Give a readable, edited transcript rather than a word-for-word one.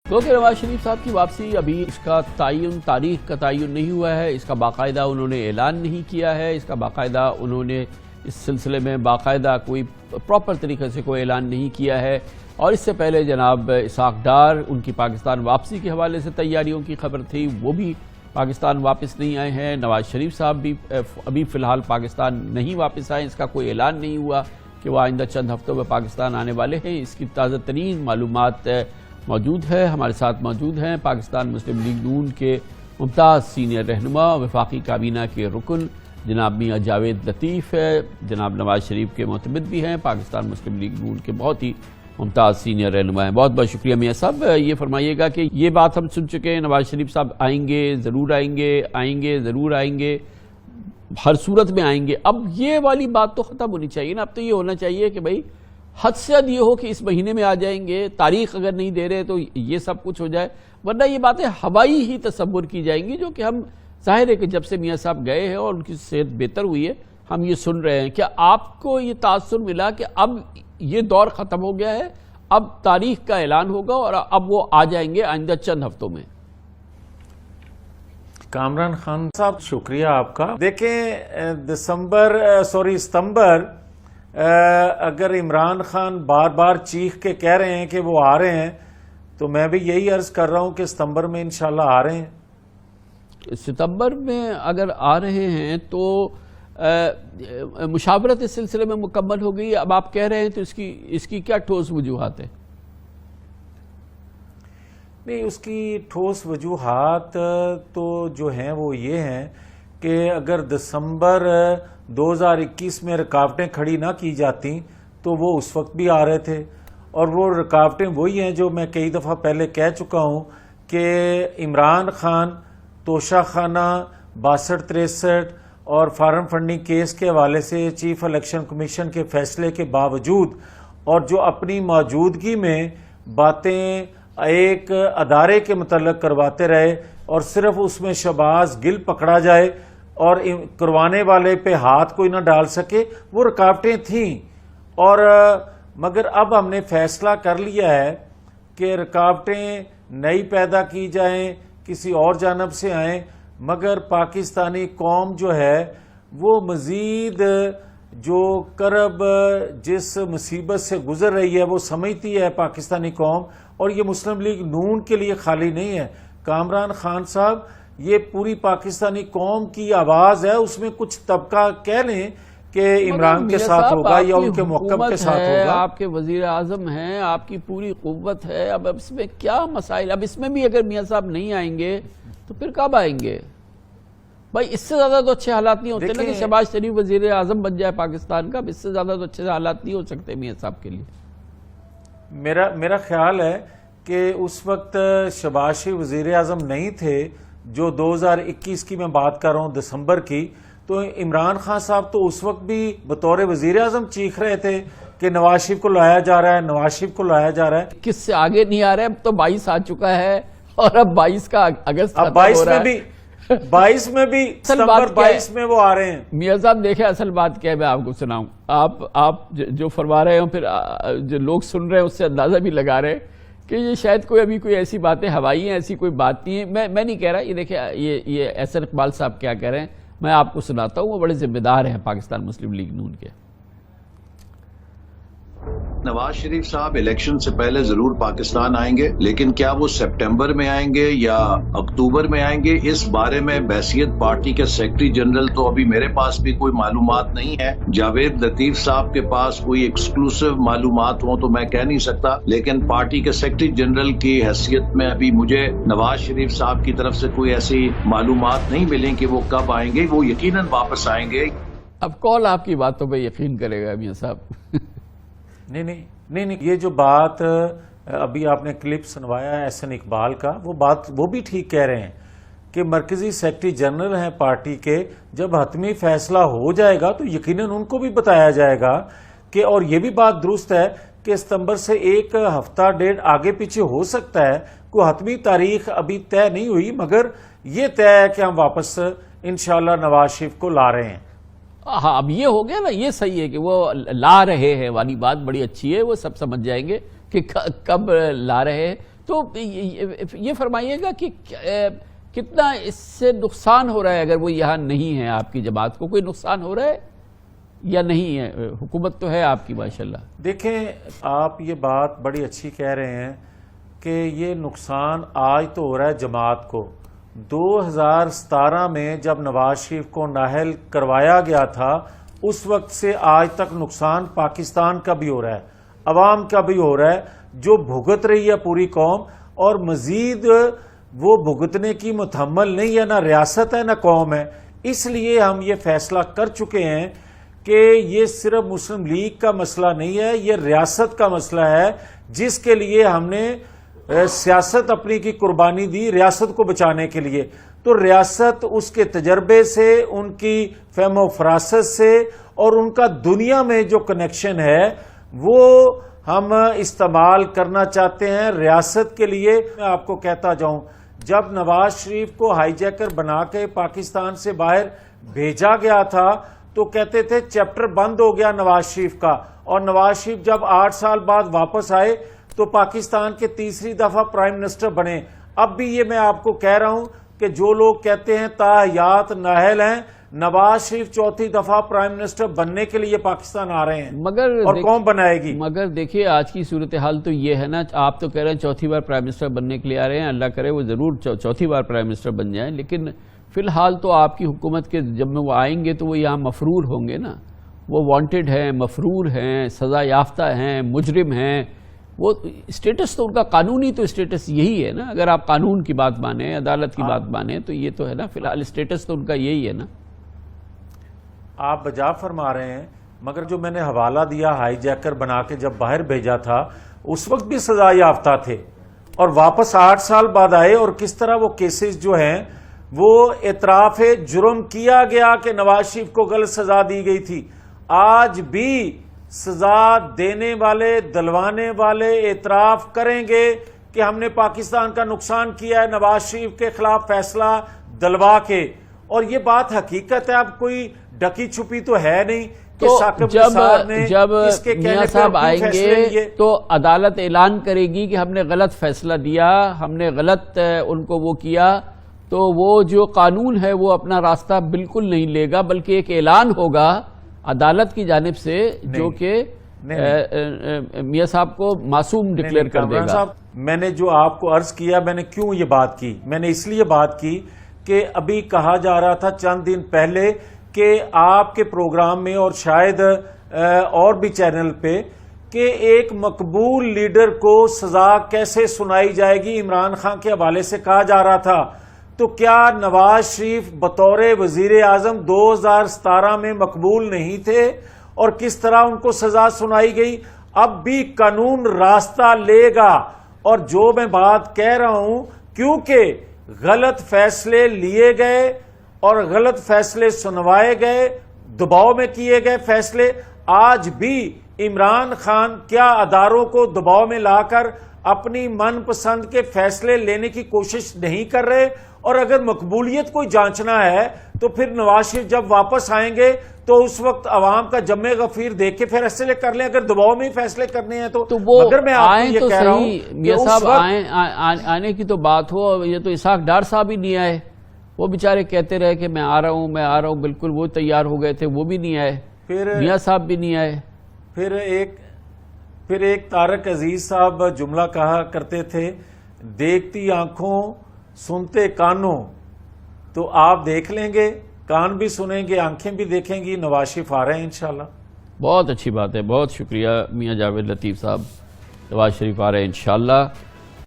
کیونکہ نواز شریف صاحب کی واپسی ابھی اس کا تعین تاریخ کا تعین نہیں ہوا ہے، اس کا باقاعدہ انہوں نے اعلان نہیں کیا ہے، اس کا باقاعدہ انہوں نے اس سلسلے میں باقاعدہ کوئی پراپر طریقے سے کوئی اعلان نہیں کیا ہے۔ اور اس سے پہلے جناب اسحاق ڈار ان کی پاکستان واپسی کے حوالے سے تیاریوں کی خبر تھی، وہ بھی پاکستان واپس نہیں آئے ہیں۔ نواز شریف صاحب بھی ابھی فی الحال پاکستان نہیں واپس آئے، اس کا کوئی اعلان نہیں ہوا کہ وہ آئندہ چند ہفتوں میں پاکستان آنے والے ہیں۔ اس کی تازہ ترین معلومات موجود ہے، ہمارے ساتھ موجود ہیں پاکستان مسلم لیگ نون کے ممتاز سینئر رہنما وفاقی کابینہ کے رکن جناب میاں جاوید لطیف ہے، جناب نواز شریف کے معتمد بھی ہیں، پاکستان مسلم لیگ نون کے بہت ہی ممتاز سینئر رہنما ہیں۔ بہت بہت شکریہ میاں صاحب۔ یہ فرمائیے گا کہ یہ بات ہم سن چکے ہیں، نواز شریف صاحب آئیں گے، ضرور آئیں گے، ضرور آئیں گے، ہر صورت میں آئیں گے۔ اب یہ والی بات تو ختم ہونی چاہیے نا، اب تو یہ ہونا چاہیے کہ بھائی حد سے حد یہ ہو کہ اس مہینے میں آ جائیں گے، تاریخ اگر نہیں دے رہے تو یہ سب کچھ ہو جائے، ورنہ یہ باتیں ہوائی ہی تصور کی جائیں گی، جو کہ ہم ظاہر ہے کہ جب سے میاں صاحب گئے ہیں اور ان کی صحت بہتر ہوئی ہے ہم یہ سن رہے ہیں۔ کیا آپ کو یہ تاثر ملا کہ اب یہ دور ختم ہو گیا ہے، اب تاریخ کا اعلان ہوگا اور اب وہ آ جائیں گے آئندہ چند ہفتوں میں؟ کامران خان صاحب شکریہ آپ کا۔ دیکھیں ستمبر اگر عمران خان بار بار چیخ کے کہہ رہے ہیں کہ وہ آ رہے ہیں تو میں بھی یہی عرض کر رہا ہوں کہ ستمبر میں انشاءاللہ آ رہے ہیں۔ ستمبر میں اگر آ رہے ہیں تو مشاورت اس سلسلے میں مکمل ہو گئی، اب آپ کہہ رہے ہیں تو اس کی کیا ٹھوس وجوہات ہیں؟ نہیں، اس کی ٹھوس وجوہات تو جو ہیں وہ یہ ہیں کہ اگر دسمبر 2021 میں رکاوٹیں کھڑی نہ کی جاتی تو وہ اس وقت بھی آ رہے تھے، اور وہ رکاوٹیں وہی ہیں جو میں کئی دفعہ پہلے کہہ چکا ہوں کہ عمران خان توشہ خانہ 62-63 اور فارم فنڈنگ کیس کے حوالے سے چیف الیکشن کمیشن کے فیصلے کے باوجود اور جو اپنی موجودگی میں باتیں ایک ادارے کے متعلق کرواتے رہے اور صرف اس میں شہباز گل پکڑا جائے اور کروانے والے پہ ہاتھ کوئی نہ ڈال سکے، وہ رکاوٹیں تھیں۔ اور مگر اب ہم نے فیصلہ کر لیا ہے کہ رکاوٹیں نئی پیدا کی جائیں، کسی اور جانب سے آئیں، مگر پاکستانی قوم جو ہے وہ مزید جو کرب جس مصیبت سے گزر رہی ہے وہ سمجھتی ہے پاکستانی قوم، اور یہ مسلم لیگ نون کے لیے خالی نہیں ہے۔ کامران خان صاحب، یہ پوری پاکستانی قوم کی آواز ہے، اس میں کچھ طبقہ کہہ لیں کہ عمران کے ساتھ ہوگا یا ان کے محکم کے ساتھ ہوگا۔ آپ کے وزیر اعظم ہیں، آپ کی پوری قوت ہے، اب اس میں کیا مسائل؟ اب اس میں بھی اگر میاں صاحب نہیں آئیں گے تو پھر کب آئیں گے؟ بھائی اس سے زیادہ تو اچھے حالات نہیں ہوتے نا کہ شہباز شریف وزیر اعظم بن جائے پاکستان کا، اب اس سے زیادہ تو اچھے حالات نہیں ہو سکتے میاں صاحب کے لیے۔ میرا خیال ہے کہ اس وقت شہباز شریف وزیر اعظم نہیں تھے، جو 2021 کی میں بات کر رہا ہوں دسمبر کی، تو عمران خان صاحب تو اس وقت بھی بطور وزیر اعظم چیخ رہے تھے کہ نواز شریف کو لایا جا رہا ہے، نواز شریف کو لایا جا رہا ہے۔ کس سے آگے نہیں آ رہا ہے؟ اب تو 22 آ چکا ہے اور اب 22 کا اگست اب 22 میں بھی ستمبر 22 میں وہ آ رہے ہیں۔ میاں صاحب دیکھیں اصل بات کیا ہے، میں آپ کو سناؤں، آپ جو فرما رہے ہوں، پھر جو لوگ سن رہے ہیں اس سے اندازہ بھی لگا رہے ہیں کہ یہ شاید ابھی کوئی ایسی باتیں ہوائی ہیں، ایسی کوئی بات نہیں ہے۔ میں نہیں کہہ رہا، یہ دیکھیں یہ احسن اقبال صاحب کیا کہہ رہے ہیں، میں آپ کو سناتا ہوں، وہ بڑے ذمہ دار ہیں پاکستان مسلم لیگ نون کے۔ نواز شریف صاحب الیکشن سے پہلے ضرور پاکستان آئیں گے، لیکن کیا وہ سپٹمبر میں آئیں گے یا اکتوبر میں آئیں گے، اس بارے میں بحیثیت پارٹی کے سیکرٹری جنرل تو ابھی میرے پاس بھی کوئی معلومات نہیں ہے۔ جاوید لطیف صاحب کے پاس کوئی ایکسکلوسیو معلومات ہوں تو میں کہہ نہیں سکتا، لیکن پارٹی کے سیکرٹری جنرل کی حیثیت میں ابھی مجھے نواز شریف صاحب کی طرف سے کوئی ایسی معلومات نہیں ملیں کہ وہ کب آئیں گے۔ وہ یقیناً واپس آئیں گے۔ اب کون آپ کی باتوں پہ یقین کرے گا میاں صاحب؟ نہیں، یہ جو بات ابھی آپ نے کلپ سنوایا ہے احسن اقبال کا، وہ بھی ٹھیک کہہ رہے ہیں کہ مرکزی سیکرٹری جنرل ہیں پارٹی کے، جب حتمی فیصلہ ہو جائے گا تو یقیناً ان کو بھی بتایا جائے گا کہ، اور یہ بھی بات درست ہے کہ ستمبر سے ایک ہفتہ ڈیڑھ آگے پیچھے ہو سکتا ہے، کوئی حتمی تاریخ ابھی طے نہیں ہوئی، مگر یہ طے ہے کہ ہم واپس انشاءاللہ نواز شریف کو لا رہے ہیں۔ ہاں اب یہ ہو گیا نا، یہ صحیح ہے کہ وہ لا رہے ہیں والی بات بڑی اچھی ہے، وہ سب سمجھ جائیں گے کہ کب لا رہے ہیں۔ تو یہ فرمائیے گا کہ کتنا اس سے نقصان ہو رہا ہے اگر وہ یہاں نہیں ہے؟ آپ کی جماعت کو کوئی نقصان ہو رہا ہے یا نہیں ہے؟ حکومت تو ہے آپ کی ماشاءاللہ. دیکھیں آپ یہ بات بڑی اچھی کہہ رہے ہیں کہ یہ نقصان آج تو ہو رہا ہے جماعت کو. 2017 میں جب نواز شریف کو نااہل کروایا گیا تھا اس وقت سے آج تک نقصان پاکستان کا بھی ہو رہا ہے, عوام کا بھی ہو رہا ہے, جو بھگت رہی ہے پوری قوم, اور مزید وہ بھگتنے کی متحمل نہیں ہے, نہ ریاست ہے نہ قوم ہے. اس لیے ہم یہ فیصلہ کر چکے ہیں کہ یہ صرف مسلم لیگ کا مسئلہ نہیں ہے, یہ ریاست کا مسئلہ ہے, جس کے لیے ہم نے سیاست اپنی کی قربانی دی ریاست کو بچانے کے لیے. تو ریاست اس کے تجربے سے, ان کی فہم و فراست سے, اور ان کا دنیا میں جو کنیکشن ہے وہ ہم استعمال کرنا چاہتے ہیں ریاست کے لیے. میں آپ کو کہتا جاؤں, جب نواز شریف کو ہائی جیکر بنا کے پاکستان سے باہر بھیجا گیا تھا تو کہتے تھے چیپٹر بند ہو گیا نواز شریف کا, اور نواز شریف جب 8 سال بعد واپس آئے تو پاکستان کے تیسری دفعہ پرائم منسٹر بنے. اب بھی یہ میں آپ کو کہہ رہا ہوں کہ جو لوگ کہتے ہیں تاحیات نااہل ہیں, نواز شریف چوتھی دفعہ پرائم منسٹر بننے کے لیے پاکستان آ رہے ہیں, اور قوم بنائے گی. مگر دیکھیے آج کی صورتحال تو یہ ہے نا, آپ تو کہہ رہے ہیں چوتھی بار پرائم منسٹر بننے کے لیے آ رہے ہیں, اللہ کرے وہ ضرور چوتھی بار پرائم منسٹر بن جائیں, لیکن فی الحال تو آپ کی حکومت کے جب وہ آئیں گے تو وہ یہاں مفرور ہوں گے نا. وہ وانٹڈ ہیں, مفرور ہیں, سزا یافتہ ہیں, مجرم ہیں. وہ اسٹیٹس تو ان کا قانونی تو اسٹیٹس یہی ہے نا. اگر آپ قانون کی بات مانیں, عدالت کی بات مانیں, تو یہ تو ہے نا, فی الحال اسٹیٹس تو ان کا یہی ہے نا. آپ بجا فرما رہے ہیں, مگر جو میں نے حوالہ دیا ہائی جیکر بنا کے جب باہر بھیجا تھا اس وقت بھی سزا یافتہ تھے, اور واپس 8 سال بعد آئے, اور کس طرح وہ کیسز جو ہیں وہ اعتراف جرم کیا گیا کہ نواز شریف کو غلط سزا دی گئی تھی. آج بھی سزا دینے والے, دلوانے والے اعتراف کریں گے کہ ہم نے پاکستان کا نقصان کیا ہے نواز شریف کے خلاف فیصلہ دلوا کے. اور یہ بات حقیقت ہے, اب کوئی ڈکی چھپی تو ہے نہیں. تو جب میاں صاحب آئیں گے تو عدالت اعلان کرے گی کہ ہم نے غلط فیصلہ دیا, ہم نے غلط ان کو وہ کیا, تو وہ جو قانون ہے وہ اپنا راستہ بالکل نہیں لے گا, بلکہ ایک اعلان ہوگا عدالت کی جانب سے جو کہ میاں صاحب کو معصوم ڈکلیئر کر دے گا. میں نے جو آپ کو عرض کیا, میں نے کیوں یہ بات کی, میں نے اس لیے بات کی کہ ابھی کہا جا رہا تھا چند دن پہلے کہ آپ کے پروگرام میں اور شاید اور بھی چینل پہ کہ ایک مقبول لیڈر کو سزا کیسے سنائی جائے گی, عمران خان کے حوالے سے کہا جا رہا تھا. تو کیا نواز شریف بطور وزیر اعظم 2017 میں مقبول نہیں تھے, اور کس طرح ان کو سزا سنائی گئی؟ اب بھی قانون راستہ لے گا. اور جو میں بات کہہ رہا ہوں, کیونکہ غلط فیصلے لیے گئے اور غلط فیصلے سنوائے گئے, دباؤ میں کیے گئے فیصلے, آج بھی عمران خان کیا اداروں کو دباؤ میں لا کر اپنی من پسند کے فیصلے لینے کی کوشش نہیں کر رہے؟ اور اگر مقبولیت کوئی جانچنا ہے تو پھر نواز شریف جب واپس آئیں گے تو اس وقت عوام کا جمع غفیر دیکھ کے فیصلے کر لیں. اگر دباؤ میں ہی فیصلے کرنے ہیں تو وہ میں آپ کو یہ کہہ رہا ہوں میاں صاحب آنے کی تو بات ہو, یہ تو اسحاق ڈار صاحب ہی نہیں آئے, وہ بیچارے کہتے رہے کہ میں آ رہا ہوں, میں آ رہا ہوں, بالکل وہ تیار ہو گئے تھے, وہ بھی نہیں آئے, میاں صاحب بھی نہیں آئے. پھر ایک طارق عزیز صاحب جملہ کہا کرتے تھے, دیکھتی آنکھوں سنتے کانوں. تو آپ دیکھ لیں گے, کان بھی سنیں گے, آنکھیں بھی دیکھیں گی, نواز شریف آ رہے ہیں انشاءاللہ. بہت اچھی بات ہے, بہت شکریہ میاں جاوید لطیف صاحب, نواز شریف آ رہے ہیں انشاءاللہ.